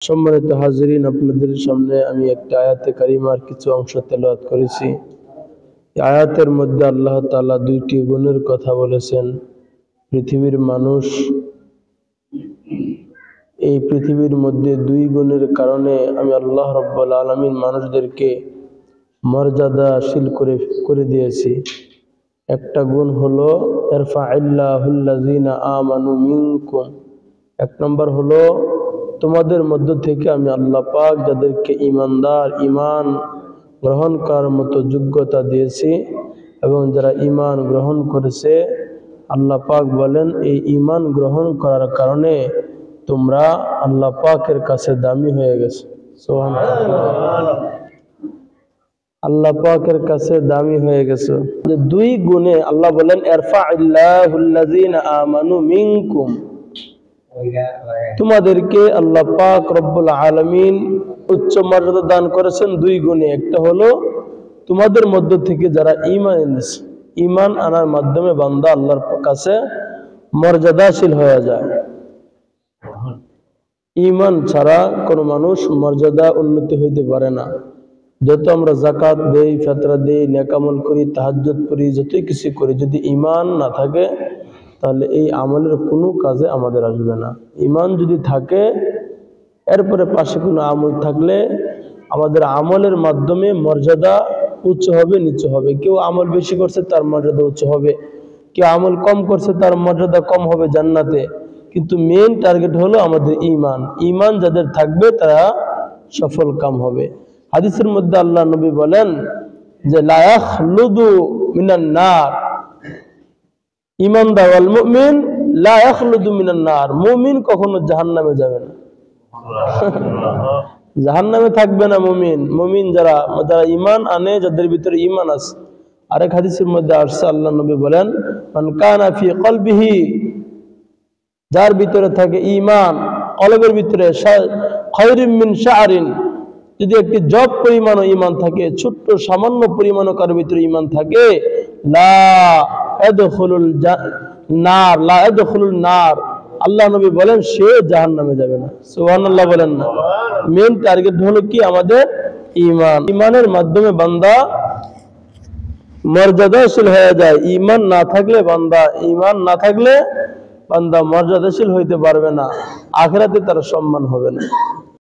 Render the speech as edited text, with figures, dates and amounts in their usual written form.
সম্মানিত হাজিরিন, আপনাদের সামনে আমি একটা আয়াতে কারিমার কিছু অংশ তেলাওয়াত করেছি। এই আয়াতের মধ্যে আল্লাহ তাআলা দুইটি গুণের কথা বলেছেন। পৃথিবীর মানুষ, এই পৃথিবীর মধ্যে দুই গুণের কারণে আমি আল্লাহ রাব্বুল আলামিন মানুষদেরকে মর্যাদাশীল করে দিয়েছি। একটা গুণ হলো ইরফা'iল্লাহুল্লাযীনা আমানু মিনকুম। এক নম্বর হলো তোমাদের মধ্য থেকে আমি আল্লাহ পাক যাদেরকে ঈমানদার, ঈমান গ্রহণ করার মতো যোগ্যতা দিয়েছি এবং যারা ঈমান গ্রহণ করেছে, আল্লাহ পাক বলেন এই ঈমান গ্রহণ করার কারণে তোমরা আল্লাহ পাকের কাছে দামি হয়ে গেছো। সুবহানাল্লাহ, আল্লাহ পাকের কাছে দামি হয়ে গেছো। যে দুই গুণে আল্লাহ বলেন ইরফা'iল্লাহুল্লাযীনা আমানু মিনকুম, তোমাদেরকে আল্লাহ পাক রব্বুল আলামিন উচ্চ মর্যাদা দান করেছেন দুই গুণে। একটা হলো তোমাদের মধ্য থেকে যারা ঈমান এনেছে, ঈমান আনার মাধ্যমে বান্দা আল্লাহর কাছে মর্যাদাশীল হয়ে যায়। ঈমান ছাড়া কোনো মানুষ মর্যাদা উন্নতি হইতে পারে না। যত আমরা যাকাত দেই, ফিতরা দেই, নেক আমল করি, তাহাজ্জুদ পড়ি, যতই কিছু করি, যদি ঈমান না থাকে তাহলে এই আমলের কোনো কাজে আমাদের আসবে না। ঈমান যদি থাকে, এরপরে পাশে কোনো আমল থাকলে আমাদের আমলের মাধ্যমে মর্যাদা উচ্চ হবে, নিচু হবে। কেউ আমল বেশি করছে তার মর্যাদা উচ্চ হবে, কেউ আমল কম করছে তার মর্যাদা কম হবে জান্নাতে। কিন্তু মেইন টার্গেট হলো আমাদের ঈমান। ঈমান যাদের থাকবে তারা সফল কাম হবে। হাদিসের মধ্যে আল্লাহ নবী বলেন যে লা ইয়াখলুদু মিনান নার, ঈমানদার ওয়াল মুমিন লা ইয়াখলুদু মিনান নার, মুমিন কখনো জাহান্নামে যাবে না, জাহান্নামে থাকবে না মুমিন। মুমিন যারা ঈমান আনে, যাদের ভিতরে ঈমান আছে। আরেক হাদিসের মধ্যে আসছে, আল্লাহ নবী বলেন মান কানা ফি কলবিহি, যার ভিতরে থাকে ঈমান, কলবের ভিতরে খায়রুম মিন শা'রিন, যদি একটি জব পরিমাণও ঈমান থাকে, ছোট্ট সামান্য পরিমাণও কার ভিতরে ঈমান থাকে, লা ইয়াদখুলুল নার, লা ইয়াদখুলুন নার, আল্লাহ নবী বলেন সে জাহান্নামে যাবে না। সুবহানাল্লাহ বলেন না। মেইন টার্গেট হলো কি আমাদের ঈমান। ঈমানের মাধ্যমে বান্দা মর্যাদাশীল হয়ে যায়। ঈমান না থাকলে বান্দা মর্যাদাশীল হইতে পারবে না, আখিরাতে তার সম্মান হবে না।